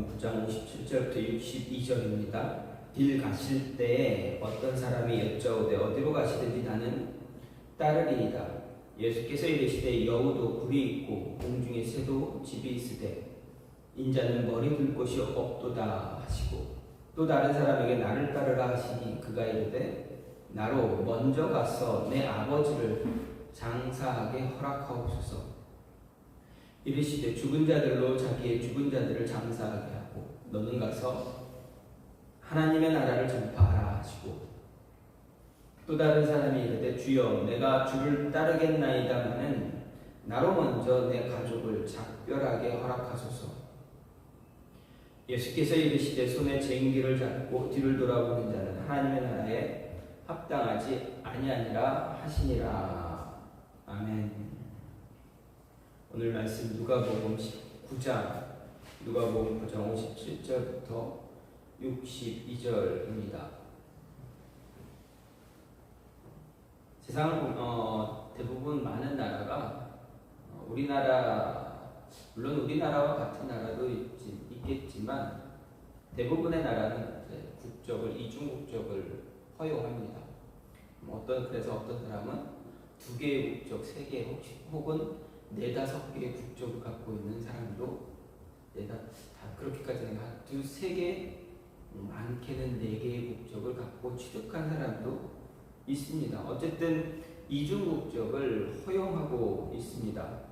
누가복음 9장 57절부터 62절입니다. 길 가실 때에 어떤 사람이 여짜오되 어디로 가시든지 나는 따르리이다. 예수께서 이르시되 여우도 굴이 있고 공중에 새도 집이 있으되 인자는 머리 둘 곳이 없도다 하시고, 또 다른 사람에게 나를 따르라 하시니 그가 이르되 나로 먼저 가서 내 아버지를 장사하게 허락하옵소서. 이르시되 죽은 자들로 자기의 죽은 자들을 장사하게 하고 너는 가서 하나님의 나라를 전파하라 하시고, 또 다른 사람이 이르되 주여 내가 주를 따르겠나이다마는 나로 먼저 내 가족을 작별하게 허락하소서. 예수께서 이르시되 손에 쟁기를 잡고 뒤를 돌아보는 자는 하나님의 나라에 합당하지 아니하니라 하시니라. 아멘. 오늘 말씀 누가복음 9장 57절부터 62절입니다. 세상을 대부분 많은 나라가 우리나라, 물론 우리나라와 같은 나라도 있겠지만 대부분의 나라는 국적을, 이중 국적을 허용합니다. 그래서 어떤 사람은 2개의 국적, 3개 혹은 4-5개의 국적을 갖고 있는 사람도 그렇게까지는 2-3개, 많게는 4개의 국적을 갖고 취득한 사람도 있습니다. 어쨌든 이중 국적을 허용하고 있습니다.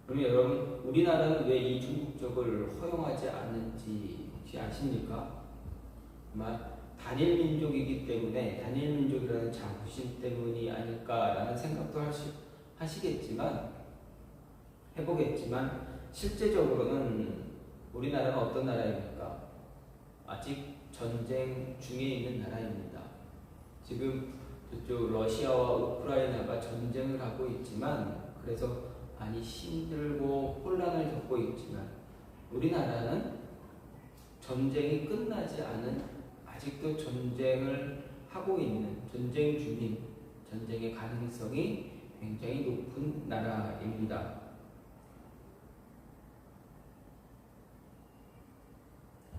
그러면 여러분, 우리나라는 왜 이중 국적을 허용하지 않는지 혹시 아십니까? 아마 단일 민족이기 때문에, 단일 민족이라는 자부심 때문이 아닐까라는 생각도 해보겠지만 실제적으로는 우리나라는 어떤 나라입니까? 아직 전쟁 중에 있는 나라입니다. 지금 저쪽 러시아와 우크라이나가 전쟁을 하고 있지만, 그래서 많이 힘들고 혼란을 겪고 있지만, 우리나라는 전쟁이 끝나지 않은, 아직도 전쟁을 하고 있는, 전쟁 중인, 전쟁의 가능성이 굉장히 높은 나라입니다.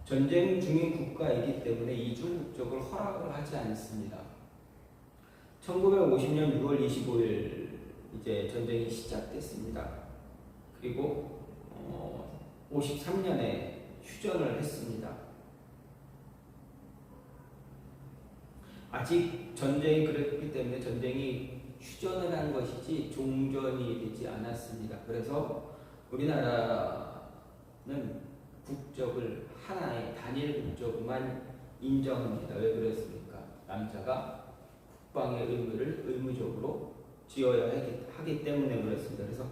전쟁 중인 국가이기 때문에 이중 국적을 허락을 하지 않습니다. 1950년 6월 25일 이제 전쟁이 시작됐습니다. 그리고 53년에 휴전을 했습니다. 아직 전쟁이 그랬기 때문에 전쟁이 휴전을 한 것이지 종전이 되지 않았습니다. 그래서 우리나라는 국적을 하나의 단일 국적만 인정합니다. 왜 그랬습니까? 남자가 국방의 의무를 의무적으로 지어야 하기 때문에 그렇습니다. 그래서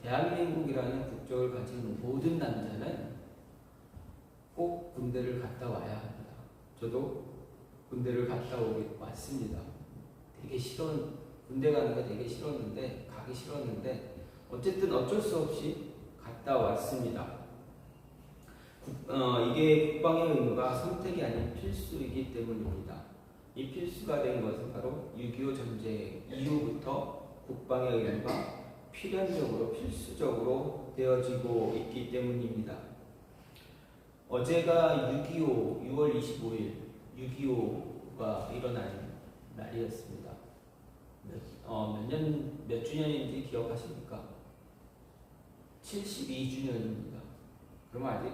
대한민국이라는 국적을 가진 모든 남자는 꼭 군대를 갔다 와야 합니다. 저도 군대를 갔다 왔습니다. 군대 가는 거 되게 싫었는데, 가기 싫었는데 어쨌든 어쩔 수 없이 갔다 왔습니다. 이게 국방의 의무가 선택이 아닌 필수이기 때문입니다. 이 필수가 된 것은 바로 6.25 전쟁 이후부터 국방의 의무가 필연적으로, 필수적으로 되어지고 있기 때문입니다. 어제가 6.25, 6월 25일 6.25가 일어난 날이었습니다. 몇 주년인지 기억하십니까? 72주년입니다. 그러면 아직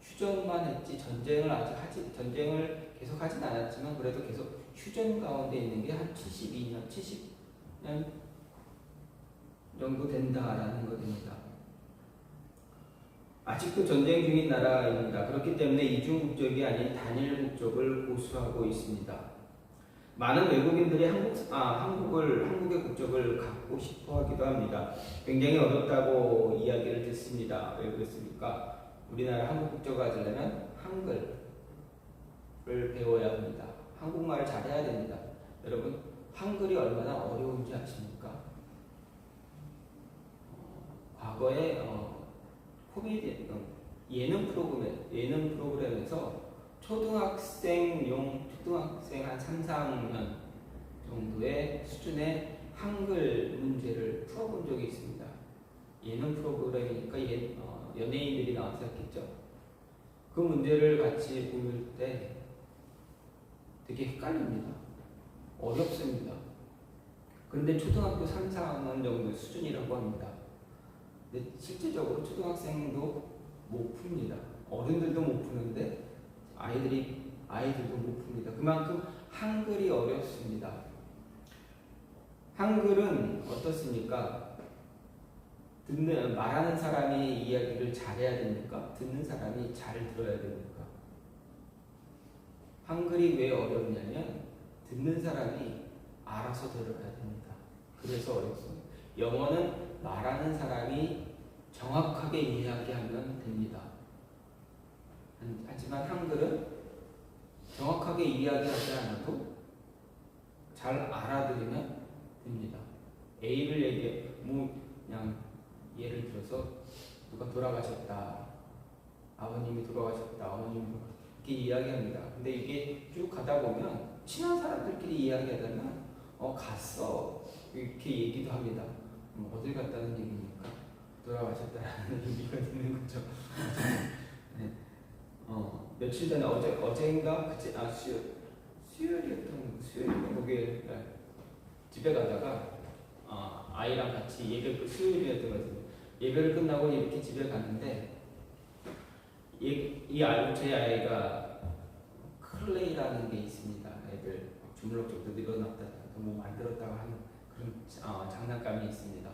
휴전만 했지 전쟁을 계속 하진 않았지만, 그래도 계속 휴전 가운데 있는 게 한 70년 정도 된다라는 것입니다. 아직도 전쟁 중인 나라입니다. 그렇기 때문에 이중 국적이 아닌 단일 국적을 고수하고 있습니다. 많은 외국인들이 한국의 국적을 갖고 싶어 하기도 합니다. 굉장히 어렵다고 이야기를 듣습니다. 왜 그렇습니까? 우리나라 한국 국적을 가지려면 한글을 배워야 합니다. 한국말을 잘해야 됩니다. 여러분, 한글이 얼마나 어려운지 아십니까? 과거에 예능 프로그램에서 초등학생 한 3-4학년 정도의 수준의 한글 문제를 풀어본 적이 있습니다. 예능 프로그램이니까 연예인들이 나와서 했겠죠. 그 문제를 같이 볼 때 되게 헷갈립니다. 어렵습니다. 그런데 초등학교 3, 4학년 정도 수준이라고 합니다. 근데 실질적으로 초등학생도 못 풉니다. 어른들도 못 푸는데 아이들도 못 풉니다. 그만큼 한글이 어렵습니다. 한글은 어떻습니까? 말하는 사람이 이야기를 잘해야 됩니까? 듣는 사람이 잘 들어야 됩니까? 한글이 왜 어렵냐면 듣는 사람이 알아서 들어야 됩니다. 그래서 어렵습니다. 영어는 말하는 사람이 정확하게 이야기하면 됩니다. 하지만 한글은 정확하게 이야기하지 않아도 잘 알아들으면 됩니다. A를 그냥 예를 들어서 누가 돌아가셨다, 아버님이 돌아가셨다, 어머님이 이렇게 이야기합니다. 근데 이게 쭉 가다 보면 친한 사람들끼리 이야기하다면 갔어 이렇게 얘기도 합니다. 어딜 갔다는 얘기니까 돌아가셨다라는 의미가 있는 거죠. 네. 며칠 전에 어제인가 그제 수요일인가 목요일 집에 가다가 아이랑 같이 수요일이었던 것 같은데 예배를 끝나고 이렇게 집에 갔는데 제 아이가 클레이라는 게 있습니다. 애들 주물럭주물럭 늘어났다가 뭐 만들었다가 하는 그런 장난감이 있습니다.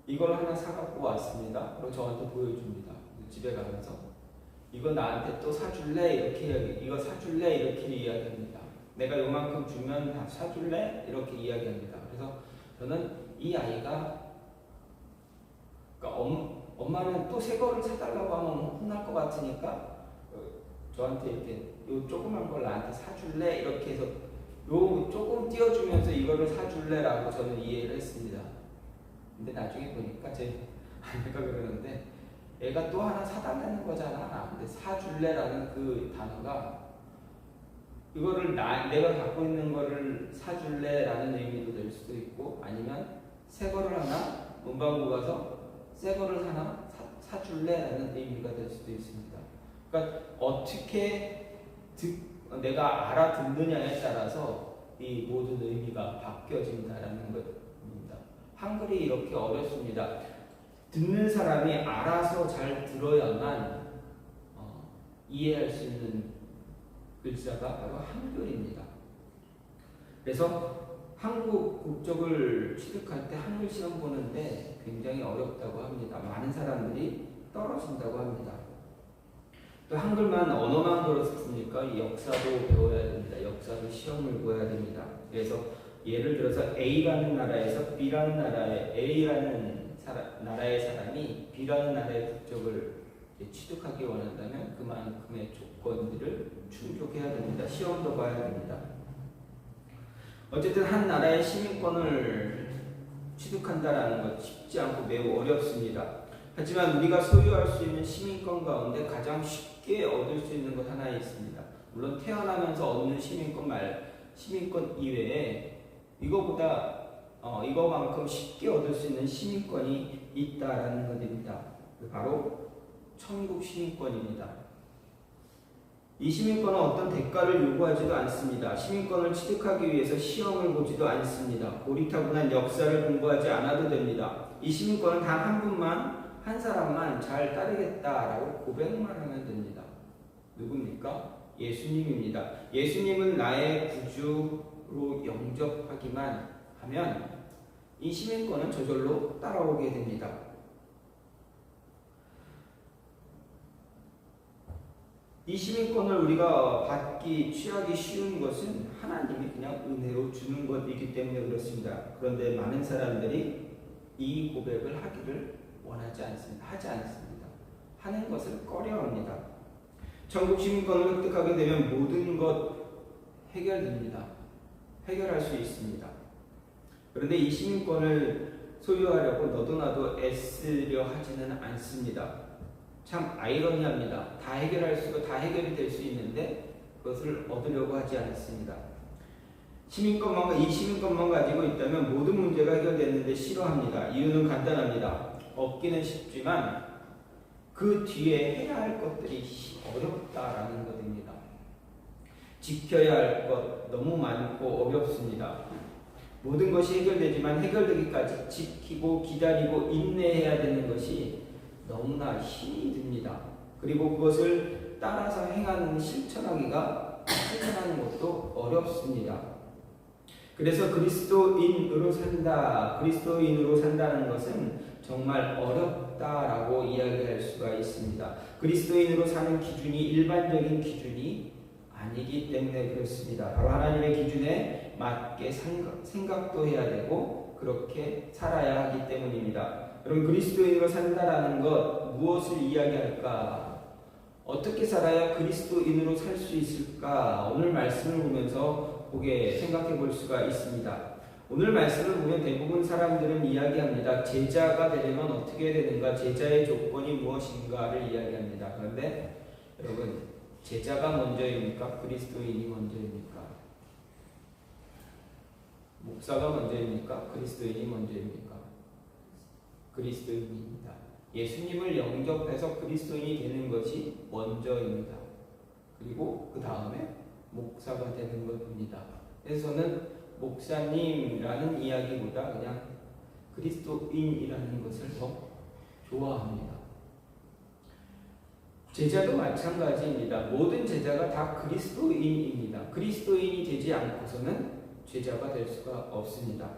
이걸 하나 사갖고 왔습니다. 그리고 저한테 보여줍니다. 집에 가면서 이거 나한테 또 사줄래? 이거 사줄래? 이렇게 이야기합니다. 내가 요만큼 주면 다 사줄래? 이렇게 이야기합니다. 그래서 저는 이 아이가 그러니까 엄마는 또 새 거를 사달라고 하면 혼날 것 같으니까 저한테 이렇게 요 조그만 걸 나한테 사줄래? 이렇게 해서 요 조금 띄워주면서 이거를 사줄래라고 저는 이해를 했습니다. 근데 나중에 보니까 제 아내가 그러는데 애가 또 하나 사달라는 거잖아. 근데 사줄래라는 그 단어가 이거를 내가 갖고 있는 거를 사줄래라는 의미도 될 수도 있고 아니면 새 거를 하나 문방구 가서 새 거를 하나 사줄래라는 의미가 될 수도 있습니다. 그러니까 어떻게 내가 알아듣느냐에 따라서 이 모든 의미가 바뀌어진다라는 것입니다. 한글이 이렇게 어렵습니다. 듣는 사람이 알아서 잘 들어야만 이해할 수 있는 글자가 바로 한글입니다. 그래서 한국 국적을 취득할 때 한글 시험 보는데 굉장히 어렵다고 합니다. 많은 사람들이 떨어진다고 합니다. 또 한글만 언어만 그렇습니까? 역사도 배워야 됩니다. 역사도 시험을 보아야 됩니다. 그래서 예를 들어서 A라는 나라에서 B라는 나라에 A라는 나라의 사람이 B라는 나라의 국적을 취득하기 원한다면 그만큼의 조건들을 충족해야 됩니다. 시험도 봐야 됩니다. 어쨌든 한 나라의 시민권을 취득한다는 것 쉽지 않고 매우 어렵습니다. 하지만 우리가 소유할 수 있는 시민권 가운데 가장 쉽게 얻을 수 있는 것 하나 있습니다. 물론 태어나면서 얻는 시민권 이외에 이거만큼 쉽게 얻을 수 있는 시민권이 있다라는 것입니다. 바로 천국 시민권입니다. 이 시민권은 어떤 대가를 요구하지도 않습니다. 시민권을 취득하기 위해서 시험을 보지도 않습니다. 고리타분한 역사를 공부하지 않아도 됩니다. 이 시민권은 단 한 사람만 잘 따르겠다라고 고백만 하면 됩니다. 누굽니까? 예수님입니다. 예수님을 나의 구주로 영접하기만 하면 이 시민권은 저절로 따라오게 됩니다. 이 시민권을 우리가 취하기 쉬운 것은 하나님이 그냥 은혜로 주는 것이기 때문에 그렇습니다. 그런데 많은 사람들이 이 고백을 하기를 원하지 않습니다. 하지 않습니다. 하는 것을 꺼려합니다. 천국 시민권을 획득하게 되면 모든 것 해결됩니다. 해결할 수 있습니다. 그런데 이 시민권을 소유하려고 너도 나도 애쓰려 하지는 않습니다. 참 아이러니합니다. 다 해결이 될 수 있는데 그것을 얻으려고 하지 않습니다. 이 시민권만 가지고 있다면 모든 문제가 해결됐는데 싫어합니다. 이유는 간단합니다. 얻기는 쉽지만 그 뒤에 해야 할 것들이 어렵다라는 것입니다. 지켜야 할 것 너무 많고 어렵습니다. 모든 것이 해결되지만 해결되기까지 지키고 기다리고 인내해야 되는 것이 너무나 힘이 듭니다. 그리고 그것을 따라서 행하는 실천하는 것도 어렵습니다. 그래서 그리스도인으로 산다는 것은 정말 어렵다라고 이야기할 수가 있습니다. 그리스도인으로 사는 기준이 일반적인 기준이 아니기 때문에 그렇습니다. 바로 하나님의 기준에 맞게 생각도 해야 되고 그렇게 살아야 하기 때문입니다. 여러분, 그리스도인으로 산다라는 것 무엇을 이야기할까? 어떻게 살아야 그리스도인으로 살 수 있을까? 오늘 말씀을 보면서 생각해 볼 수가 있습니다. 오늘 말씀을 보면 대부분 사람들은 이야기합니다. 제자가 되려면 어떻게 되는가? 제자의 조건이 무엇인가를 이야기합니다. 그런데 여러분, 제자가 먼저입니까? 그리스도인이 먼저입니까? 목사가 먼저입니까? 그리스도인이 먼저입니까? 그리스도인입니다. 예수님을 영접해서 그리스도인이 되는 것이 먼저입니다. 그리고 그 다음에 목사가 되는 것입니다. 그래서 저는 목사님이라는 이야기보다 그냥 그리스도인이라는 것을 더 좋아합니다. 제자도 마찬가지입니다. 모든 제자가 다 그리스도인입니다. 그리스도인이 되지 않고서는 제자가 될 수가 없습니다.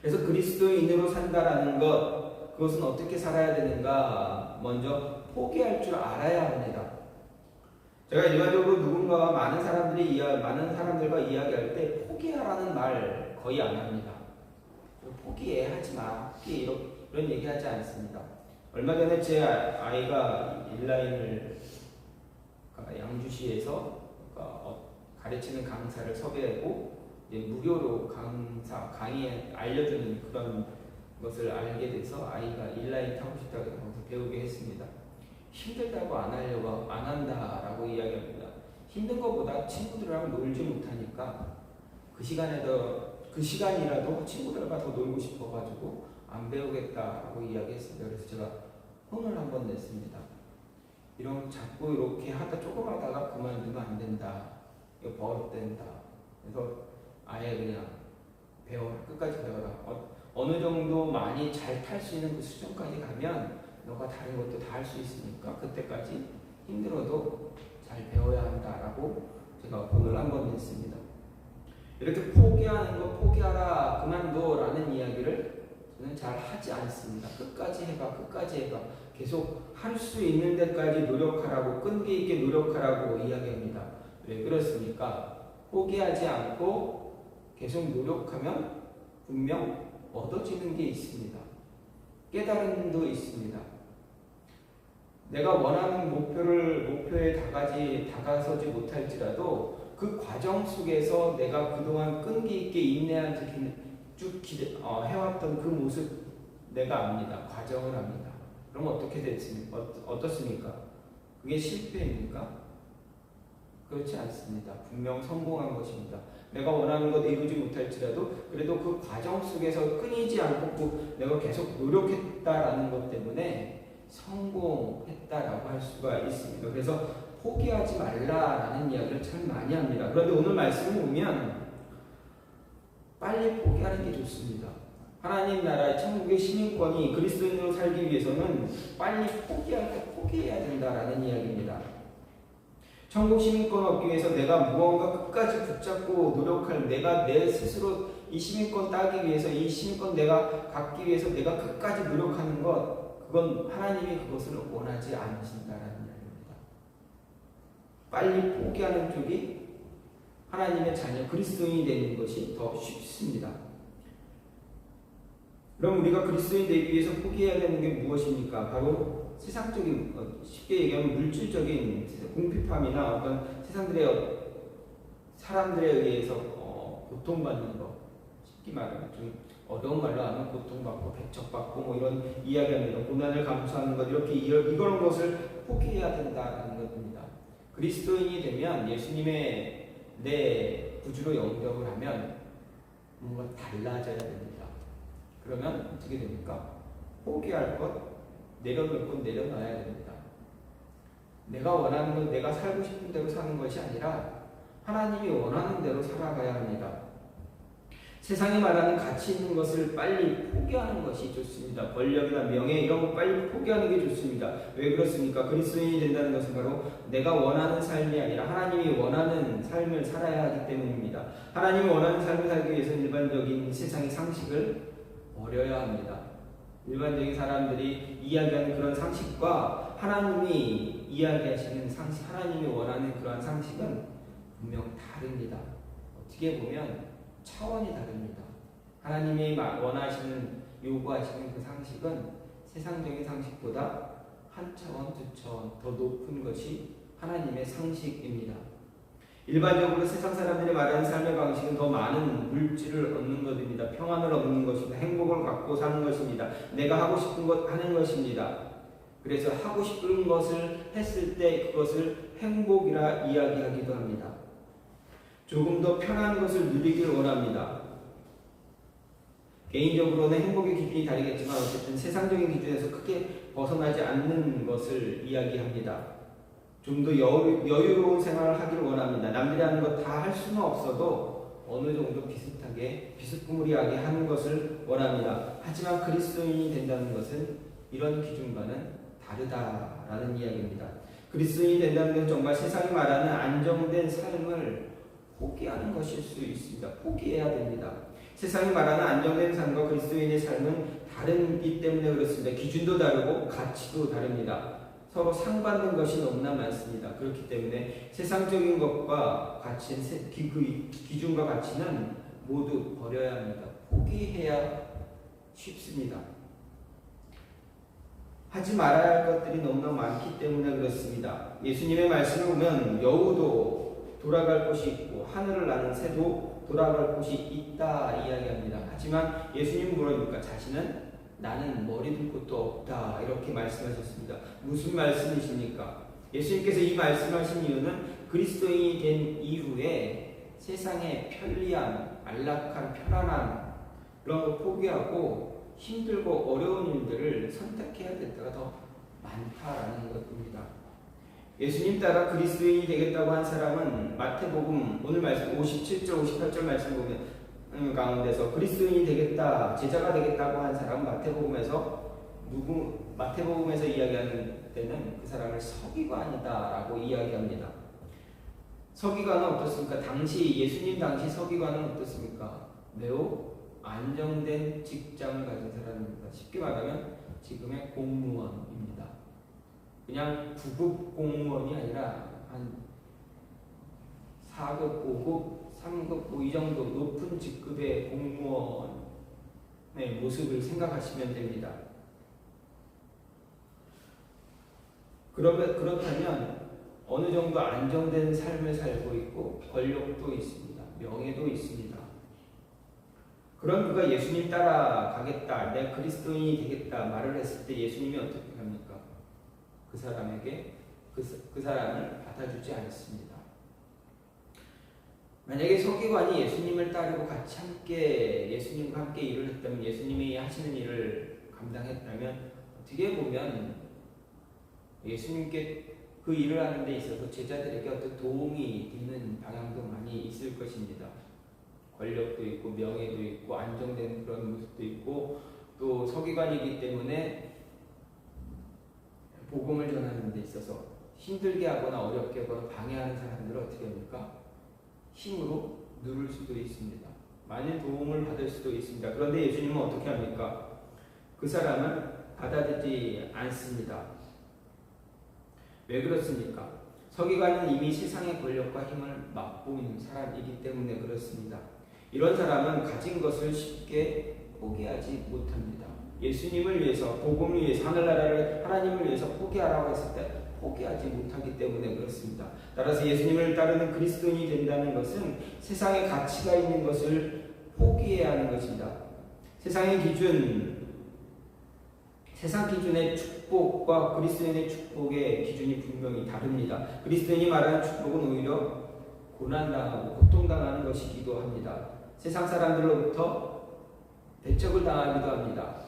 그래서 그리스도인으로 산다라는 것, 그것은 어떻게 살아야 되는가? 먼저 포기할 줄 알아야 합니다. 제가 일반적으로 많은 사람들과 이야기할 때 포기하라는 말 거의 안 합니다. 포기해, 하지 마. 이런 얘기 하지 않습니다. 얼마 전에 제 아이가 인라인을 양주시에서 가르치는 강사를 섭외하고 무료로 강의 알려주는 그런 것을 알게 돼서 아이가 인라인 타고 싶다고 해서 배우게 했습니다. 힘들다고 안 한다라고 이야기합니다. 힘든 것보다 친구들이랑 놀지 못하니까 그 시간이라도 친구들과 더 놀고 싶어가지고 안 배우겠다라고 이야기했습니다. 그래서 제가 혼을 한번 냈습니다. 자꾸 이렇게 조금 하다가 그만두면 안 된다. 이거 버릇된다. 그래서 아예 그냥 끝까지 배워라. 어느 정도 많이 잘 탈 수 있는 그 수준까지 가면 너가 다른 것도 다 할 수 있으니까 그때까지 힘들어도 잘 배워야 한다라고 제가 혼을 한번 냈습니다. 이렇게 포기하라, 그만둬라는 이야기를 저는 잘 하지 않습니다. 끝까지 해봐. 계속 할 수 있는 데까지 노력하라고, 끈기 있게 노력하라고 이야기합니다. 왜 그렇습니까? 포기하지 않고 계속 노력하면 분명 얻어지는 게 있습니다. 깨달음도 있습니다. 내가 원하는 목표에 다가서지 못할지라도 그 과정 속에서 내가 그동안 끈기 있게 인내한 해왔던 그 모습 내가 압니다. 과정을 압니다. 그럼 어떻습니까? 그게 실패입니까? 그렇지 않습니다. 분명 성공한 것입니다. 내가 원하는 것 이루지 못할지라도 그래도 그 과정 속에서 끊이지 않고 내가 계속 노력했다라는 것 때문에 성공했다라고 할 수가 있습니다. 그래서 포기하지 말라라는 이야기를 참 많이 합니다. 그런데 오늘 말씀을 보면 빨리 포기하는 게 좋습니다. 하나님 나라의 천국의 시민권이 그리스도인으로 살기 위해서는 빨리 포기해야 된다라는 이야기입니다. 천국 시민권 얻기 위해서 내가 무언가 끝까지 붙잡고 노력할, 내가 내 스스로 이 시민권 따기 위해서, 이 시민권 내가 갖기 위해서 내가 끝까지 노력하는 것, 그건 하나님이 그것을 원하지 않으신다라는 이야기입니다. 빨리 포기하는 쪽이 하나님의 자녀 그리스도인이 되는 것이 더 쉽습니다. 그럼 우리가 그리스도인 되기 위해서 포기해야 되는 게 무엇입니까? 바로 세상적인, 쉽게 얘기하면 물질적인 궁핍함이나 어떤 사람들에 의해서 고통받는 것, 쉽게 말하면 좀 어려운 말로 하면 고통받고 배척받고 이런 이야기합니다. 고난을 감수하는 것, 이런 것을 포기해야 된다는 것입니다. 그리스도인이 되면 예수님의 내 구주로 영접을 하면 뭔가 달라져야 됩니다. 그러면 어떻게 됩니까? 포기할 것 내려놓을 건 내려놔야 됩니다. 내가 원하는 건 내가 살고 싶은 대로 사는 것이 아니라 하나님이 원하는 대로 살아가야 합니다. 세상이 말하는 가치 있는 것을 빨리 포기하는 것이 좋습니다. 권력이나 명예 이런 거 빨리 포기하는 게 좋습니다. 왜 그렇습니까? 그리스도인이 된다는 것은 바로 내가 원하는 삶이 아니라 하나님이 원하는 삶을 살아야 하기 때문입니다. 하나님이 원하는 삶을 살기 위해서는 일반적인 세상의 상식을 버려야 합니다. 일반적인 사람들이 이야기하는 그런 상식과 하나님이 이야기하시는 상식, 하나님이 원하는 그러한 상식은 분명 다릅니다. 어떻게 보면 차원이 다릅니다. 하나님이 원하시는, 요구하시는 그 상식은 세상적인 상식보다 한 차원, 두 차원 더 높은 것이 하나님의 상식입니다. 일반적으로 세상 사람들이 말하는 삶의 방식은 더 많은 물질을 얻는 것입니다. 평안을 얻는 것입니다. 행복을 갖고 사는 것입니다. 내가 하고 싶은 것 하는 것입니다. 그래서 하고 싶은 것을 했을 때 그것을 행복이라 이야기하기도 합니다. 조금 더 편한 것을 누리길 원합니다. 개인적으로는 행복의 기준이 다르겠지만 어쨌든 세상적인 기준에서 크게 벗어나지 않는 것을 이야기합니다. 좀 더 여유로운 생활을 하기를 원합니다. 남들이 하는 것 다 할 수는 없어도 어느 정도 비슷하게 비스무리하게 하는 것을 원합니다. 하지만 그리스도인이 된다는 것은 이런 기준과는 다르다라는 이야기입니다. 그리스도인이 된다는 것은 정말 세상이 말하는 안정된 삶을 포기하는 것일 수 있습니다. 포기해야 됩니다. 세상이 말하는 안정된 삶과 그리스도인의 삶은 다르기 때문에 그렇습니다. 기준도 다르고 가치도 다릅니다. 서로 상반된 것이 너무나 많습니다. 그렇기 때문에 세상적인 것과 가치, 기준과 가치는 모두 버려야 합니다. 포기해야 쉽습니다. 하지 말아야 할 것들이 너무나 많기 때문에 그렇습니다. 예수님의 말씀을 보면 여우도 돌아갈 곳이 있고 하늘을 나는 새도 돌아갈 곳이 있다 이야기합니다. 하지만 예수님은 뭐랍니까? 자신은 나는 머리 둘 곳도 없다 이렇게 말씀하셨습니다. 무슨 말씀이십니까? 예수님께서 이 말씀하신 이유는 그리스도인이 된 이후에 세상의 편리함, 안락함, 편안함 그런 걸 포기하고 힘들고 어려운 일들을 선택해야 될 때가 더 많다라는 것입니다. 예수님 따라 그리스도인이 되겠다고 한 사람은 마태복음 오늘 말씀 57절 58절 말씀 보면 가운데서 그리스도인이 되겠다, 제자가 되겠다고 한 사람은 마태복음에서 이야기하는 때는 그 사람을 서기관이다라고 이야기합니다. 서기관은 어떻습니까? 예수님 당시 서기관은 어떻습니까? 매우 안정된 직장을 가진 사람입니다. 쉽게 말하면 지금의 공무원입니다. 그냥 9급 공무원이 아니라 한 4급, 5급, 3급 이 정도 높은 직급의 공무원의 모습을 생각하시면 됩니다. 그렇다면 어느 정도 안정된 삶을 살고 있고 권력도 있습니다. 명예도 있습니다. 그런 그가 예수님 따라가겠다, 내가 그리스도인이 되겠다 말을 했을 때 예수님이 어떻게 합니까? 그 사람에게 그 사람을 받아주지 않습니다. 만약에 서기관이 예수님을 따르고 같이 함께 예수님과 함께 일을 했다면, 예수님이 하시는 일을 감당했다면 어떻게 보면 예수님께 그 일을 하는 데 있어서 제자들에게 어떤 도움이 되는 방향도 많이 있을 것입니다. 권력도 있고 명예도 있고 안정된 그런 모습도 있고, 또 서기관이기 때문에 복음을 전하는 데 있어서 힘들게 하거나 어렵게 하거나 방해하는 사람들을 어떻게 합니까? 힘으로 누를 수도 있습니다. 많은 도움을 받을 수도 있습니다. 그런데 예수님은 어떻게 합니까? 그 사람을 받아들이지 않습니다. 왜 그렇습니까? 서기관은 이미 세상의 권력과 힘을 맛본 사람이기 때문에 그렇습니다. 이런 사람은 가진 것을 쉽게 포기하지 못합니다. 예수님을 위해서, 복음을 위해서, 하늘나라를 하나님을 위해서 포기하라고 했을 때 포기하지 못하기 때문에 그렇습니다. 따라서 예수님을 따르는 그리스도인이 된다는 것은 세상의 가치가 있는 것을 포기해야 하는 것입니다. 세상 기준의 축복과 그리스도인의 축복의 기준이 분명히 다릅니다. 그리스도인이 말하는 축복은 오히려 고난당하고 고통당하는 것이기도 합니다. 세상 사람들로부터 대적을 당하기도 합니다.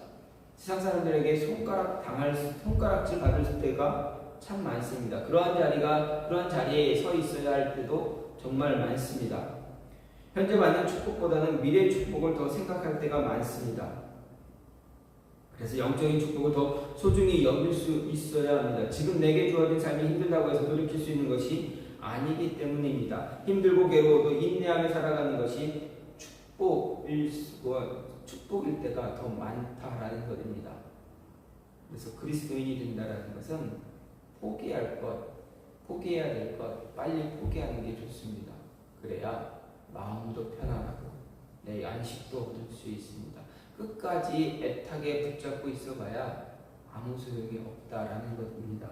세상 사람들에게 손가락질 받을 때가 참 많습니다. 그러한 자리에 서 있어야 할 때도 정말 많습니다. 현재 받는 축복보다는 미래의 축복을 더 생각할 때가 많습니다. 그래서 영적인 축복을 더 소중히 여길 수 있어야 합니다. 지금 내게 주어진 삶이 힘들다고 해서 돌이킬 수 있는 것이 아니기 때문입니다. 힘들고 괴로워도 인내하며 살아가는 것이 축복일 때가 더 많다라는 것입니다. 그래서 그리스도인이 된다라는 것은 포기해야 될 것, 빨리 포기하는 게 좋습니다. 그래야 마음도 편안하고 내 안식도 얻을 수 있습니다. 끝까지 애타게 붙잡고 있어봐야 아무 소용이 없다라는 것입니다.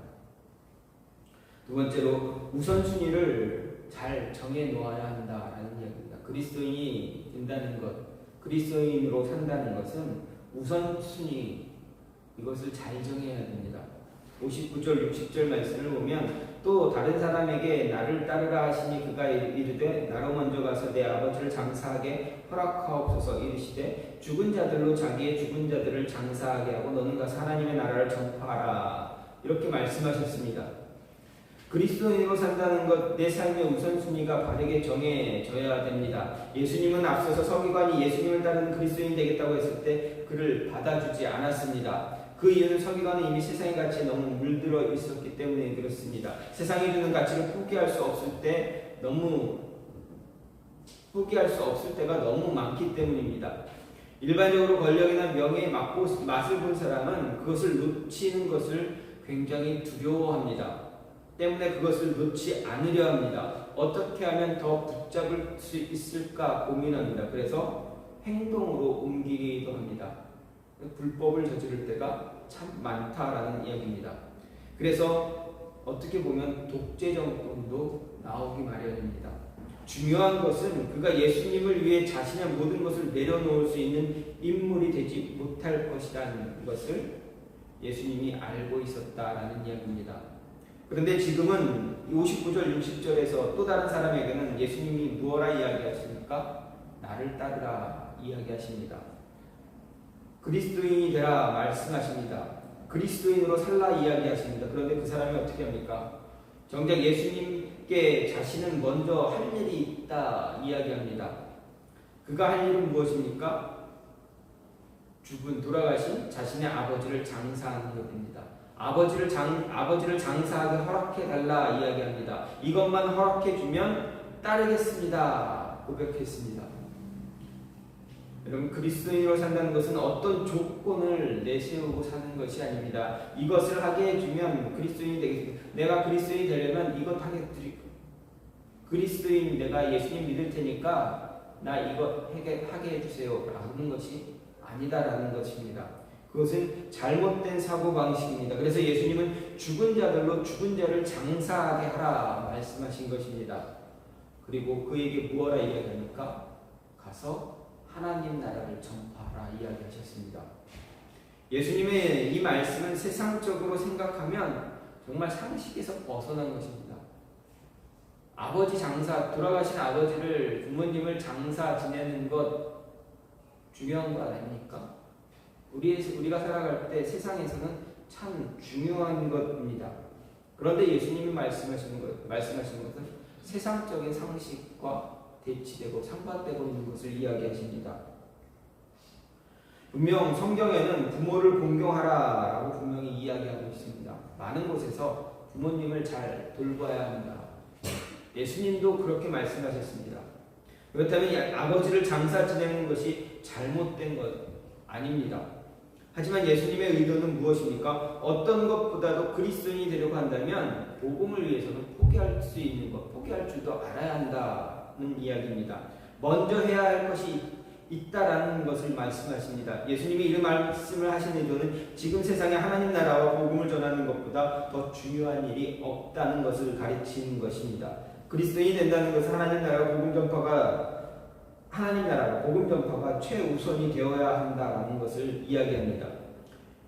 두 번째로 우선순위를 잘 정해놓아야 한다라는 이야기입니다. 그리스도인이 된다는 것, 그리스도인으로 산다는 것은 우선순위, 이것을 잘 정해야 됩니다. 59절 60절 말씀을 보면 또 다른 사람에게 나를 따르라 하시니 그가 이르되 나로 먼저 가서 내 아버지를 장사하게 허락하옵소서 이르시되 죽은 자들로 자기의 죽은 자들을 장사하게 하고 너는 가서 하나님의 나라를 전파하라 이렇게 말씀하셨습니다. 그리스도인으로 산다는 것, 내 삶의 우선순위가 바르게 정해져야 됩니다. 예수님은 앞서서 서기관이 예수님을 따르는 그리스도인이 되겠다고 했을 때 그를 받아주지 않았습니다. 그 이유는 서기관은 이미 세상의 가치에 너무 물들어 있었기 때문에 그렇습니다. 세상이 주는 가치를 포기할 수 없을 때가 너무 많기 때문입니다. 일반적으로 권력이나 명예의 맛을 본 사람은 그것을 놓치는 것을 굉장히 두려워합니다. 때문에 그것을 놓지 않으려 합니다. 어떻게 하면 더 붙잡을 수 있을까 고민합니다. 그래서 행동으로 옮기기도 합니다. 불법을 저지를 때가 참 많다라는 이야기입니다. 그래서 어떻게 보면 독재 정권도 나오기 마련입니다. 중요한 것은 그가 예수님을 위해 자신의 모든 것을 내려놓을 수 있는 인물이 되지 못할 것이라는 것을 예수님이 알고 있었다라는 이야기입니다. 그런데 지금은 59절 60절에서 또 다른 사람에게는 예수님이 무엇라 이야기하십니까? 나를 따르라 이야기하십니다. 그리스도인이 되라 말씀하십니다. 그리스도인으로 살라 이야기하십니다. 그런데 그 사람이 어떻게 합니까? 정작 예수님께 자신은 먼저 할 일이 있다 이야기합니다. 그가 할 일은 무엇입니까? 돌아가신 자신의 아버지를 장사하는 것입니다. 아버지를 장사하게 허락해 달라 이야기합니다. 이것만 허락해 주면 따르겠습니다. 고백했습니다. 여러분, 그리스도인으로 산다는 것은 어떤 조건을 내세우고 사는 것이 아닙니다. 이것을 하게 해주면 그리스도인이 되겠습니다. 내가 그리스도인이 되려면 이것 그리스도인 내가 예수님 믿을 테니까 나 이것 하게 해주세요 라는 것이 아니다라는 것입니다. 그것은 잘못된 사고방식입니다. 그래서 예수님은 죽은 자들로 죽은 자를 장사하게 하라 말씀하신 것입니다. 그리고 그에게 무엇라 이야기합니까? 가서 하나님 나라를 전파하라 이야기하셨습니다. 예수님의 이 말씀은 세상적으로 생각하면 정말 상식에서 벗어난 것입니다. 돌아가신 아버지를, 부모님을 장사 지내는 것 중요한 거 아닙니까? 우리가 살아갈 때 세상에서는 참 중요한 것입니다. 그런데 예수님이 말씀하시는 것은 세상적인 상식과 대치되고 상반되고 있는 것을 이야기하십니다. 분명 성경에는 부모를 공경하라라고 분명히 이야기하고 있습니다. 많은 곳에서 부모님을 잘 돌봐야 합니다. 예수님도 그렇게 말씀하셨습니다. 그렇다면 아버지를 장사 지내는 것이 잘못된 것 아닙니다. 하지만 예수님의 의도는 무엇입니까? 어떤 것보다도 그리스도인이 되려고 한다면 복음을 위해서는 포기할 수 있는 것, 포기할 줄도 알아야 한다는 이야기입니다. 먼저 해야 할 것이 있다라는 것을 말씀하십니다. 예수님이 이런 말씀을 하신 의도는 지금 세상에 하나님 나라와 복음을 전하는 것보다 더 중요한 일이 없다는 것을 가르치는 것입니다. 그리스도인이 된다는 것은 하나님 나라와 복음 전파가 최우선이 되어야 한다는 것을 이야기합니다.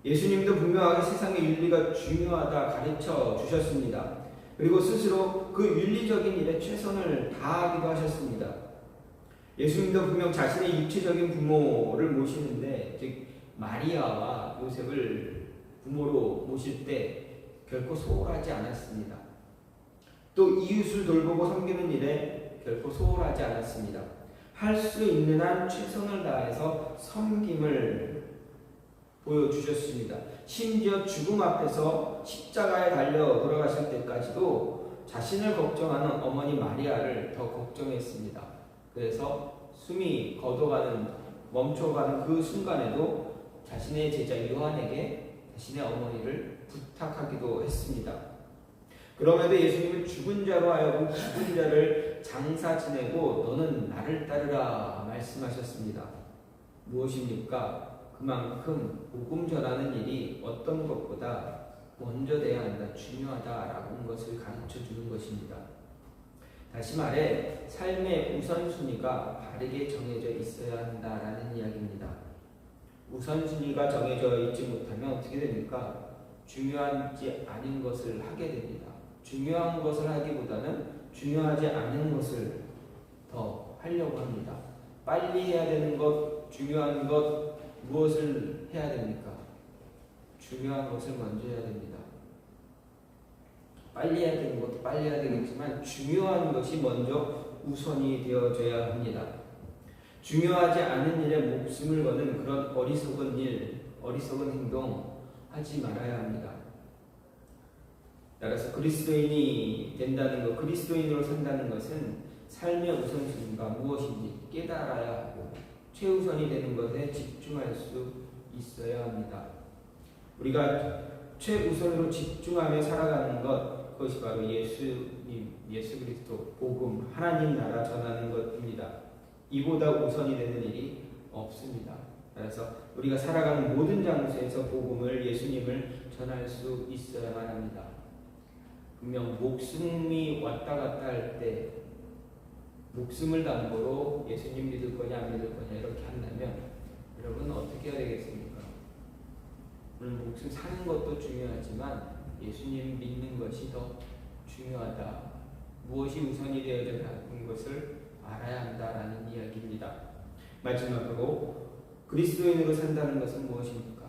예수님도 분명하게 세상의 윤리가 중요하다 가르쳐 주셨습니다. 그리고 스스로 그 윤리적인 일에 최선을 다하기도 하셨습니다. 예수님도 분명 자신의 육체적인 부모를 모시는데, 즉 마리아와 요셉을 부모로 모실 때 결코 소홀하지 않았습니다. 또 이웃을 돌보고 섬기는 일에 결코 소홀하지 않았습니다. 할 수 있는 한 최선을 다해서 섬김을 보여주셨습니다. 심지어 죽음 앞에서 십자가에 달려 돌아가실 때까지도 자신을 걱정하는 어머니 마리아를 더 걱정했습니다. 그래서 숨이 멈춰가는 그 순간에도 자신의 제자 요한에게 자신의 어머니를 부탁하기도 했습니다. 그럼에도 예수님은 죽은 자로 하여금 죽은 자를 장사 지내고 너는 나를 따르라 말씀하셨습니다. 무엇입니까? 그만큼 복음 전하는 일이 어떤 것보다 먼저 돼야 한다, 중요하다라는 것을 가르쳐 주는 것입니다. 다시 말해 삶의 우선순위가 바르게 정해져 있어야 한다라는 이야기입니다. 우선순위가 정해져 있지 못하면 어떻게 됩니까? 중요하지 않은 것을 하게 됩니다. 중요한 것을 하기보다는 중요하지 않은 것을 더 하려고 합니다. 빨리 해야 되는 것, 중요한 것, 무엇을 해야 됩니까? 중요한 것을 먼저 해야 됩니다. 빨리 해야 되는 것도 빨리 해야 되겠지만 중요한 것이 먼저 우선이 되어져야 합니다. 중요하지 않은 일에 목숨을 거는 그런 어리석은 행동 하지 말아야 합니다. 따라서 그리스도인이 된다는 것, 그리스도인으로 산다는 것은 삶의 우선순위가 무엇인지 깨달아야 하고 최우선이 되는 것에 집중할 수 있어야 합니다. 우리가 최우선으로 집중하며 살아가는 것, 그것이 바로 예수님, 예수 그리스도, 복음, 하나님 나라 전하는 것입니다. 이보다 우선이 되는 일이 없습니다. 따라서 우리가 살아가는 모든 장소에서 복음을, 예수님을 전할 수 있어야만 합니다. 분명 목숨이 왔다 갔다 할 때 목숨을 담보로 예수님 믿을 거냐 안 믿을 거냐 이렇게 한다면 여러분 어떻게 해야 되겠습니까? 물론 목숨 사는 것도 중요하지만 예수님 믿는 것이 더 중요하다. 무엇이 우선이 되어야 하는 것을 알아야 한다라는 이야기입니다. 마지막으로 그리스도인으로 산다는 것은 무엇입니까?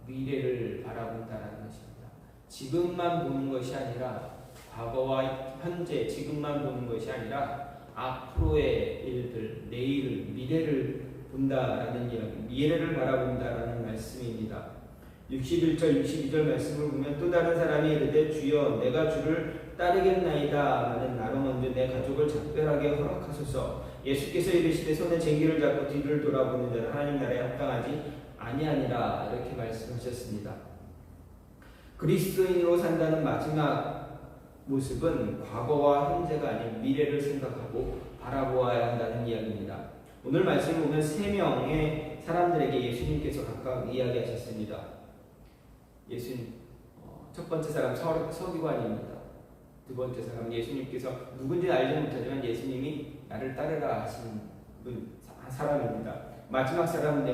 미래를 바라본다라는 것입니다. 지금만 보는 것이 아니라 과거와 현재 지금만 보는 것이 아니라 앞으로의 일들, 내일을, 미래를 본다라는 이야기, 미래를 바라본다라는 말씀입니다. 61절, 62절 말씀을 보면 또 다른 사람이 이르되 주여 내가 주를 따르겠나이다 하는 나로 먼저 내 가족을 작별하게 허락하소서. 예수께서 이르시되 손에 쟁기를 잡고 뒤를 돌아보는 자는 하나님 나라에 합당하지 아니하니라 이렇게 말씀하셨습니다. 그리스도인으로 산다는 마지막 모습은 과거와 현재가 아닌 미래를 생각하고 바라보아야 한다는 이야기입니다. 오늘 말씀을 보면 3명의 사람들에게 예수님께서 각각 이야기하셨습니다. 첫 번째 사람 서기관입니다. 두 번째 사람 예수님께서 누군지 알지 못하지만 예수님이 나를 따르라 하신 사람입니다. 마지막 사람은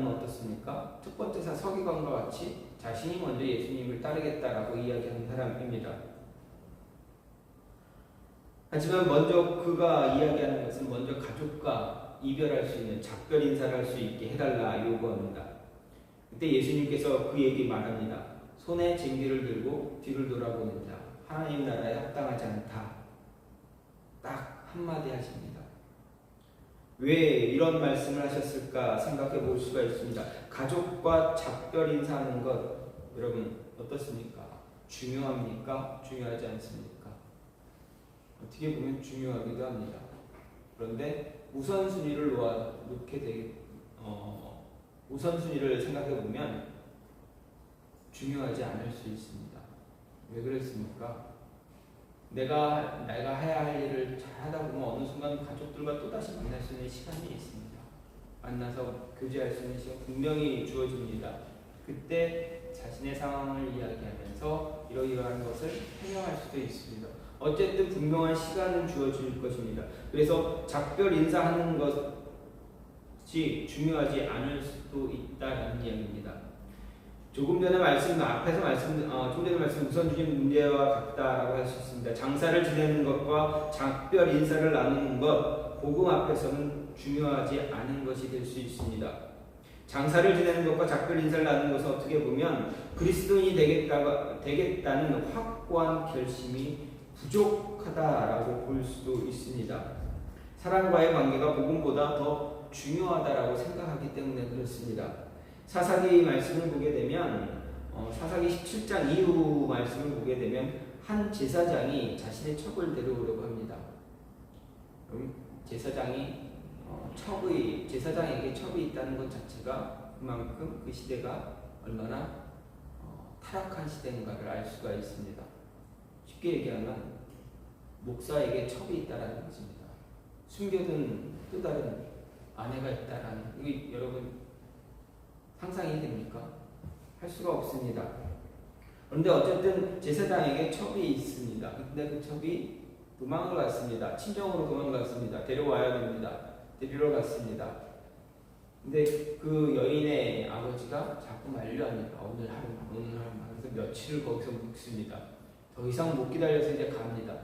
어떻습니까? 첫 번째 서기관과 같이 자신이 먼저 예수님을 따르겠다라고 이야기하는 사람입니다. 하지만 먼저 그가 이야기하는 것은 먼저 가족과 이별할 수 있는 작별 인사를 할 수 있게 해달라 요구합니다. 그때 예수님께서 그에게 말합니다. 손에 쟁기를 들고 뒤를 돌아보는 자 하나님 나라에 합당하지 않다. 딱 한마디 하십니다. 왜 이런 말씀을 하셨을까 생각해 볼 수가 있습니다. 가족과 작별 인사하는 것 여러분 어떻습니까? 중요합니까? 중요하지 않습니까? 어떻게 보면 중요하기도 합니다. 그런데 우선순위를 우선순위를 생각해 보면 중요하지 않을 수 있습니다. 왜 그랬습니까? 내가 해야 할 일을 잘 하다 보면 어느 순간 가족들과 또다시 만날 수 있는 시간이 있습니다. 만나서 교제할 수 있는 시간 분명히 주어집니다. 그때 자신의 상황을 이야기하면서 이러이러한 것을 해명할 수도 있습니다. 어쨌든 분명한 시간은 주어질 것입니다. 그래서 작별 인사하는 것이 중요하지 않을 수도 있다는 이야기입니다. 조금 전에 좀 전에 말씀 우선주의 문제와 같다라고 할 수 있습니다. 장사를 지내는 것과 작별 인사를 나누는 것, 복음 앞에서는 중요하지 않은 것이 될 수 있습니다. 장사를 지내는 것과 작별 인사를 나누는 것은 어떻게 보면 그리스도인이 되겠다는 확고한 결심이 부족하다라고 볼 수도 있습니다. 사람과의 관계가 복음보다 더 중요하다라고 생각하기 때문에 그렇습니다. 사사기 말씀을 보게 되면 사사기 17장 이후 말씀을 보게 되면 한 제사장이 자신의 첩을 데려오려고 합니다. 제사장에게 첩이 있다는 것 자체가 그만큼 그 시대가 얼마나 타락한 시대인가를 알 수가 있습니다. 쉽게 얘기하면 목사에게 첩이 있다라는 것입니다. 숨겨둔 또 다른 아내가 있다라는, 이게 여러분 상상이 됩니까? 할 수가 없습니다. 그런데 어쨌든 제사장에게 첩이 있습니다. 근데 그 첩이 도망을 갔습니다. 친정으로 도망을 갔습니다. 데려와야 됩니다. 데리러 갔습니다. 근데 그 여인의 아버지가 자꾸 만류합니다. 오늘 하루 하면서 며칠을 거기서 묵습니다. 더 이상 못 기다려서 이제 갑니다.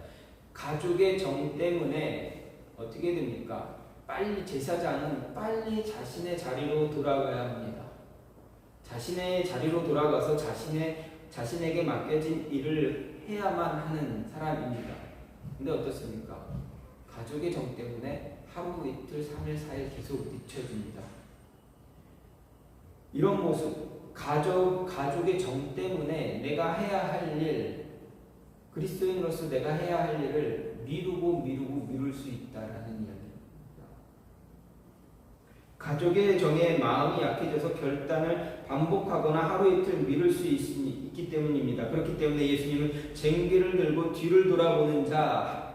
가족의 정 때문에 어떻게 됩니까? 제사장은 빨리 자신의 자리로 돌아가야 합니다. 자신의 자리로 돌아가서 자신에게 맡겨진 일을 해야만 하는 사람입니다. 근데 어떻습니까? 가족의 정 때문에 하루, 이틀, 3일, 4일 계속 늦춰집니다. 이런 모습, 가족의 정 때문에 내가 해야 할 일, 그리스도인으로서 내가 해야 할 일을 미룰 수 있다라는 이야기입니다. 가족의 정에 마음이 약해져서 결단을 반복하거나 하루 이틀 미룰 수 있기 때문입니다. 그렇기 때문에 예수님은 쟁기를 들고 뒤를 돌아보는 자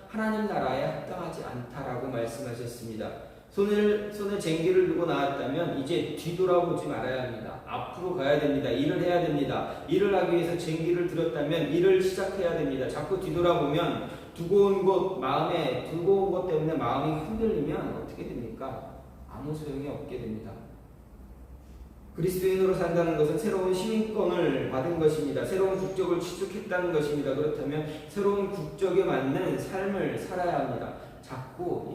하나님 나라에 합당하지 않다라고 말씀하셨습니다. 손에 쟁기를 두고 나왔다면 이제 뒤돌아보지 말아야 합니다. 앞으로 가야 됩니다. 일을 해야 됩니다. 일을 하기 위해서 쟁기를 들었다면 일을 시작해야 됩니다. 자꾸 뒤돌아보면 두고 온 것 때문에 마음이 흔들리면 어떻게 됩니까? 아무 소용이 없게 됩니다. 그리스도인으로 산다는 것은 새로운 시민권을 받은 것입니다. 새로운 국적을 취득했다는 것입니다. 그렇다면 새로운 국적에 맞는 삶을 살아야 합니다. 자꾸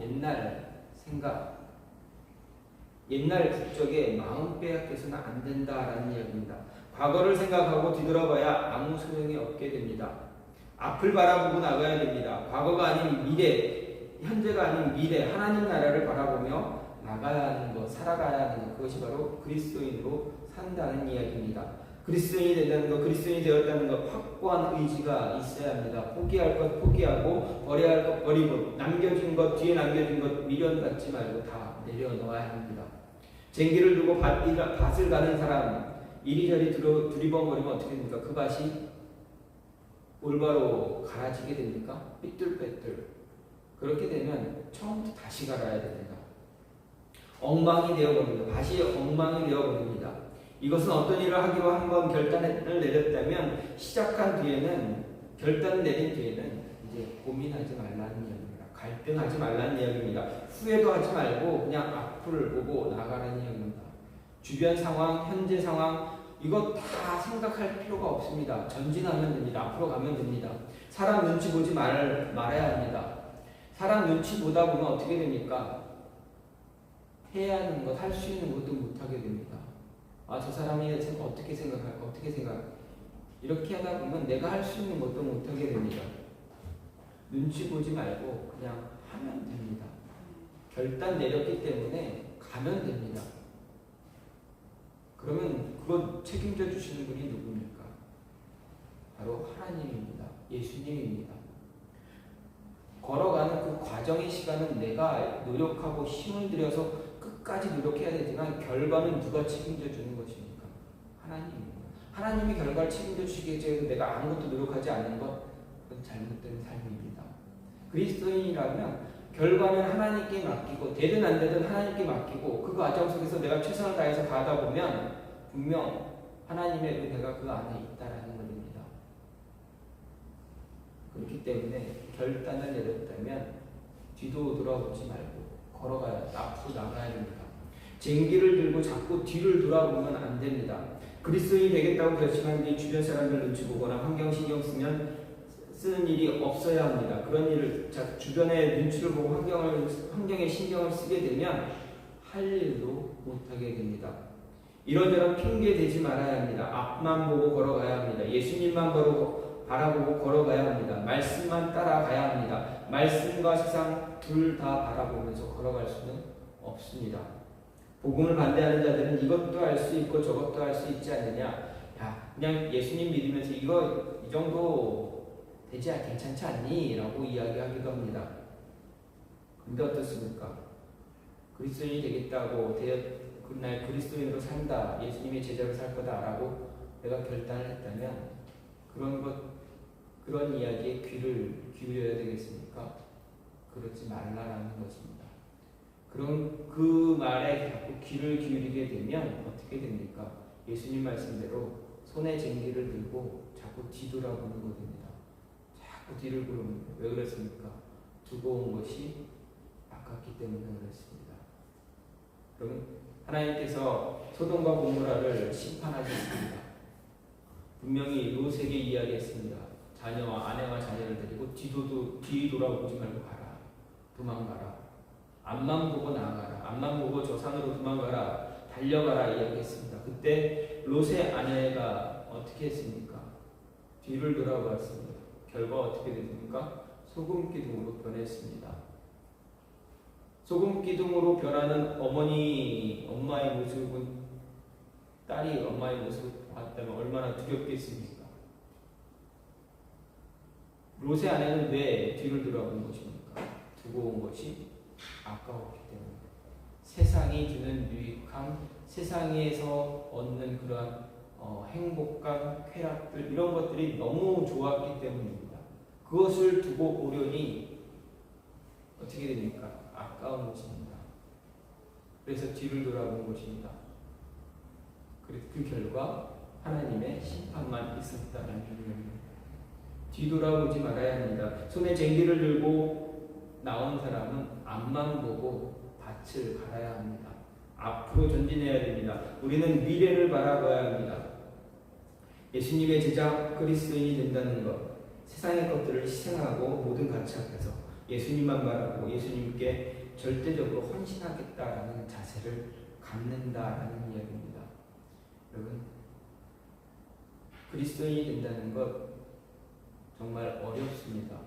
옛날 국적에 마음 빼앗겨서는 안 된다라는 이야기입니다. 과거를 생각하고 뒤돌아봐야 아무 소용이 없게 됩니다. 앞을 바라보고 나가야 됩니다. 과거가 아닌 미래, 현재가 아닌 미래, 하나님 나라를 바라보며 나가야 하는 것, 살아가야 하는 것, 그것이 바로 그리스도인으로 산다는 이야기입니다. 그리스도인이 된다는 것, 그리스도인이 되었다는 것, 확고한 의지가 있어야 합니다. 포기할 것 포기하고 버려야 할 것 버리고 남겨진 것, 뒤에 남겨진 것 미련받지 말고 다 내려놓아야 합니다. 쟁기를 두고 밭을 가는 사람, 이리저리 두리번거리면 어떻게 됩니까? 그 밭이 올바로 갈아지게 됩니까? 삐뚤빼뚤. 그렇게 되면 처음부터 다시 갈아야 됩니다. 엉망이 되어버립니다. 밭이 엉망이 되어버립니다. 이것은 어떤 일을 하기로 한번 결단을 내렸다면 결단을 내린 뒤에는 이제 고민하지 말라는 이야기입니다. 갈등하지 말라는 이야기입니다. 후회도 하지 말고 그냥 앞을 보고 나가라는 이야기입니다. 주변 상황, 현재 상황 이거 다 생각할 필요가 없습니다. 전진하면 됩니다. 앞으로 가면 됩니다. 사람 눈치 보지 말아야 합니다. 사람 눈치 보다 보면 어떻게 됩니까? 해야 하는 것, 할 수 있는 것도 못하게 됩니다. 저 사람이 어떻게 생각할까? 이렇게 하다 보면 내가 할 수 있는 것도 못하게 됩니다. 눈치 보지 말고 그냥 하면 됩니다. 결단 내렸기 때문에 가면 됩니다. 그러면 그거 책임져 주시는 분이 누굽니까? 바로 하나님입니다. 예수님입니다. 걸어가는 그 과정의 시간은 내가 노력하고 힘을 들여서 끝까지 노력해야 되지만 결과는 누가 책임져 주는 것입니까? 하나님입니다. 하나님이 결과를 책임져 주시기 위해서 내가 아무것도 노력하지 않는 것, 그건 잘못된 삶입니다. 그리스도인이라면 결과는 하나님께 맡기고 되든 안 되든 하나님께 맡기고 그 과정 속에서 내가 최선을 다해서 가다 보면 분명 하나님의 은혜가 그 안에 있다라는 것입니다. 그렇기 때문에 결단을 내렸다면 뒤도 돌아보지 말고 앞으로 나가야 됩니다. 쟁기를 들고 자꾸 뒤를 돌아보면 안 됩니다. 그리스도인이 되겠다고 결심한 뒤 주변 사람들 눈치 보거나 환경 신경 쓰면 쓰는 일이 없어야 합니다. 그런 일을 주변의 눈치를 보고 환경에 신경을 쓰게 되면 할 일도 못하게 됩니다. 이런저런 핑계 대지 말아야 합니다. 앞만 보고 걸어가야 합니다. 예수님만 바라보고 걸어가야 합니다. 말씀만 따라가야 합니다. 말씀과 세상 둘 다 바라보면서 걸어갈 수는 없습니다. 복음을 반대하는 자들은 이것도 할 수 있고 저것도 할 수 있지 않느냐. 야, 그냥 예수님 믿으면서 이 정도 되지 괜찮지 않니? 라고 이야기하기도 합니다. 근데 어떻습니까? 그리스도인이 되겠다고 그날 그리스도인으로 산다, 예수님의 제자로 살 거다라고 내가 결단을 했다면 그런 이야기에 귀를 기울여야 되겠습니까? 그렇지 말라라는 것입니다. 그럼 그 말에 자꾸 귀를 기울이게 되면 어떻게 됩니까? 예수님 말씀대로 손에 쟁기를 들고 자꾸 뒤돌아보는 겁니다. 자꾸 뒤를 보는 거예요. 왜 그렇습니까? 두고 온 것이 아깝기 때문에 그렇습니다. 그러면 하나님께서 소돔과 고모라를 심판하셨습니다. 분명히 롯에게 이야기했습니다. 아내와 자녀를 데리고 뒤돌아보지 말고 가라. 도망가라. 앞만 보고 나아가라. 앞만 보고 저 산으로 도망가라. 달려가라 이야기했습니다. 그때 롯의 아내가 어떻게 했습니까? 뒤를 돌아봤습니다. 결과 어떻게 됐습니까? 소금 기둥으로 변했습니다. 소금 기둥으로 변하는 엄마의 모습은 딸이 엄마의 모습을 봤다면 얼마나 두렵겠습니까? 롯의 아내는 왜 뒤를 돌아본 것입니까? 두고 온 것이 아까웠기 때문에. 세상이 주는 유익함, 세상에서 얻는 그러한 행복감, 쾌락들 이런 것들이 너무 좋았기 때문입니다. 그것을 두고 오려니 어떻게 됩니까? 아까운 것입니다. 그래서 뒤를 돌아본 것입니다. 그 결과 하나님의 심판만 있었다는 줄입니다. 뒤돌아보지 말아야 합니다. 손에 쟁기를 들고 나온 사람은 앞만 보고 밭을 갈아야 합니다. 앞으로 전진해야 됩니다. 우리는 미래를 바라봐야 합니다. 예수님의 제자 그리스도인이 된다는 것, 세상의 것들을 희생하고 모든 가치 앞에서 예수님만 바라보고 예수님께 절대적으로 헌신하겠다라는 자세를 갖는다라는 이야기입니다. 여러분, 그리스도인이 된다는 것 정말 어렵습니다.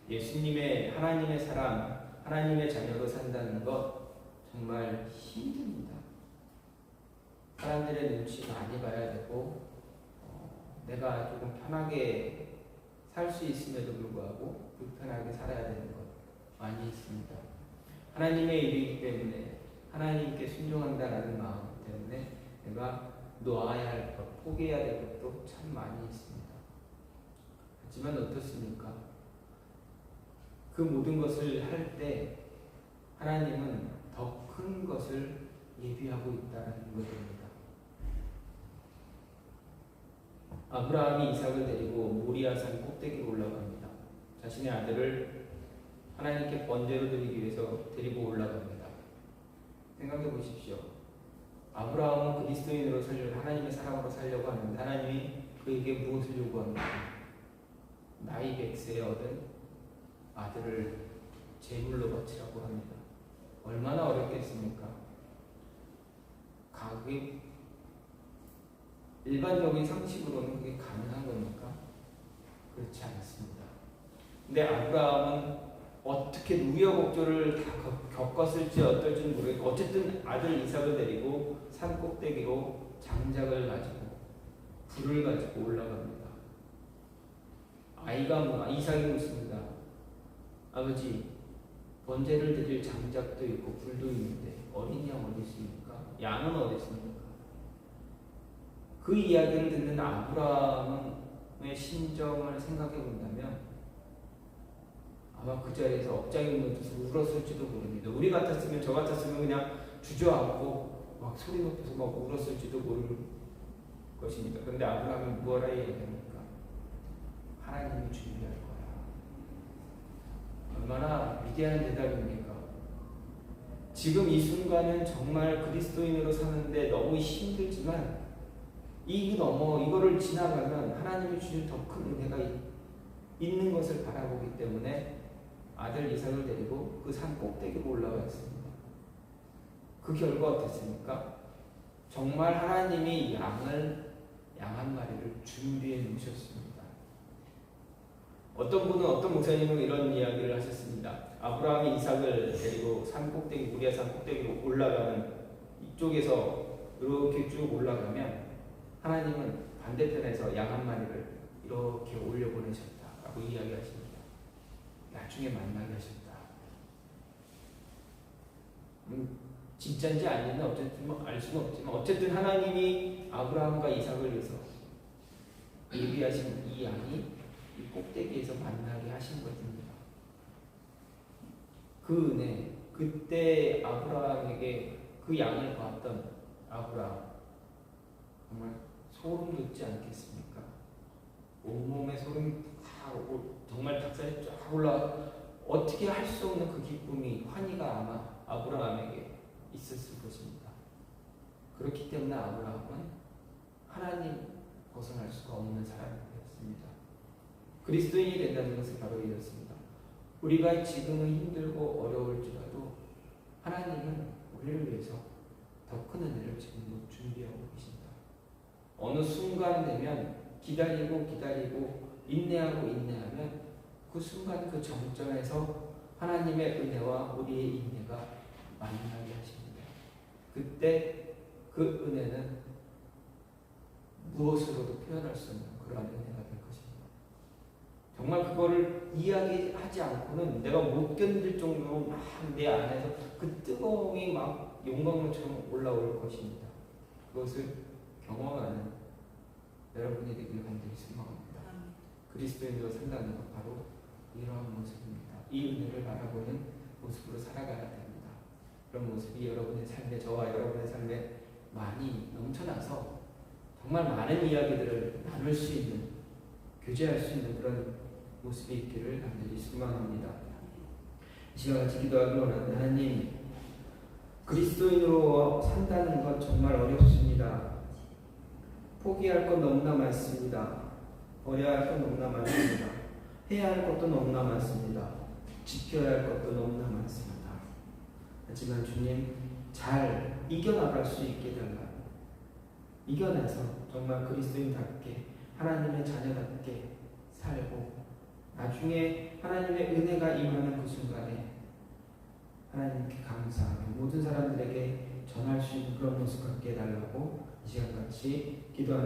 하나님의 사람, 하나님의 자녀로 산다는 것 정말 힘듭니다. 사람들의 눈치 많이 봐야 되고 내가 조금 편하게 살 수 있음에도 불구하고 불편하게 살아야 되는 것 많이 있습니다. 하나님의 일이기 때문에 하나님께 순종한다라는 마음 때문에 내가 놓아야 할 것, 포기해야 될 것도 참 많이 있습니다. 하지만 어떻습니까? 그 모든 것을 할 때 하나님은 더 큰 것을 예비하고 있다는 것입니다. 아브라함이 이삭을 데리고 모리아산 꼭대기로 올라갑니다. 자신의 아들을 하나님께 번제로 드리기 위해서 데리고 올라갑니다. 생각해 보십시오. 아브라함은 그리스도인으로 하나님의 사람으로 살려고 하는데 하나님이 그에게 무엇을 요구합니까? 나이 100세에 얻은 아들을 제물로 바치라고 합니다. 얼마나 어렵겠습니까? 그게 일반적인 상식으로는 그게 가능한 겁니까? 그렇지 않습니다. 근데 아브라함은 어떻게 우여곡절을 다 겪었을지 어떨지 모르겠고 어쨌든 아들 이삭을 데리고 산 꼭대기로 장작을 가지고 불을 가지고 올라갑니다. 이삭이 묻습니다. 아버지, 번제를 드릴 장작도 있고 불도 있는데 어린 양 어디 있습니까? 양은 어디 있습니까? 그 이야기를 듣는 아브라함의 심정을 생각해 본다면 아마 그 자리에서 억장이 무너져서 울었을지도 모릅니다. 우리 같았으면 저 같았으면 그냥 주저앉고 막 소리 높여서 막 울었을지도 모를 것입니다. 그런데 아브라함은 뭐라 얘기합니까? 하나님이 준비할 거야. 얼마나 위대한 대답입니까? 지금 이 순간은 정말 그리스도인으로 사는데 너무 힘들지만 이거를 지나가면 하나님이 주신 더 큰 은혜가 있는 것을 바라보기 때문에 아들 이삭을 데리고 그 산 꼭대기로 올라갔습니다. 그 결과 어땠습니까? 정말 하나님이 양 한 마리를 준비해 놓으셨습니다. 어떤 분은, 어떤 목사님은 이런 이야기를 하셨습니다. 아브라함이 이삭을 데리고 산 꼭대기, 모리아 산 꼭대기로 올라가는 이쪽에서 이렇게 쭉 올라가면 하나님은 반대편에서 양 한 마리를 이렇게 올려보내셨다라고 이야기하십니다. 나중에 만나게 하셨다. 진짜인지 아닌지 어쨌든 알 수는 없지만 어쨌든 하나님이 아브라함과 이삭을 위해서 예비하신 이 양이 이 꼭대기에서 만나게 하신 것입니다. 그 은혜, 그때 아브라함에게 그 양을 봤던 아브라함 정말 소름 돋지 않겠습니까? 온몸에 소름이 다 오고 정말 닭살이 쫙 올라 어떻게 할 수 없는 그 기쁨이, 환희가 아마 아브라함에게 있었을 것입니다. 그렇기 때문에 아브라함은 하나님 벗어날 수가 없는 사람이 되었습니다. 그리스도인이 된다는 것은 바로 이렇습니다. 우리가 지금은 힘들고 어려울지라도 하나님은 우리를 위해서 더 큰 은혜를 지금도 준비하고 계십니다. 어느 순간 되면 기다리고 인내하고 인내하면 그 순간 그 정점에서 하나님의 은혜와 우리의 인내가 만나게 하십니다. 그때 그 은혜는 무엇으로도 표현할 수 없는 그러한 은혜가 될 것입니다. 정말 그거를 이야기하지 않고는 내가 못 견딜 정도로 막 내 안에서 그 뜨거움이 막 용광로처럼 올라올 것입니다. 그것을 경험하는 여러분이 되길 간절히 소망합니다. 그리스도인으로 산다는 것 바로 이러한 모습입니다. 이 은혜를 바라보는 모습으로 살아가야 됩니다. 그런 모습이 여러분의 삶에, 저와 여러분의 삶에 많이 넘쳐나서 정말 많은 이야기들을 나눌 수 있는, 교제할 수 있는 그런 모습이 있기를 간절히 소망합니다. 이 시간 같이 기도하기 원하는 하나님, 그리스도인으로 산다는 것 정말 어렵습니다. 포기할 것 너무나 많습니다. 버려야 할 것 너무나 많습니다. 해야 할 것도 너무나 많습니다. 지켜야 할 것도 너무나 많습니다. 하지만 주님, 잘 이겨나갈 수 있게 달라. 이겨내서 정말 그리스도인답게, 하나님의 자녀답게 살고 나중에 하나님의 은혜가 임하는 그 순간에 하나님께 감사하며 모든 사람들에게 전할 수 있는 그런 모습 갖게 해달라고 이 시간 같이 기도하는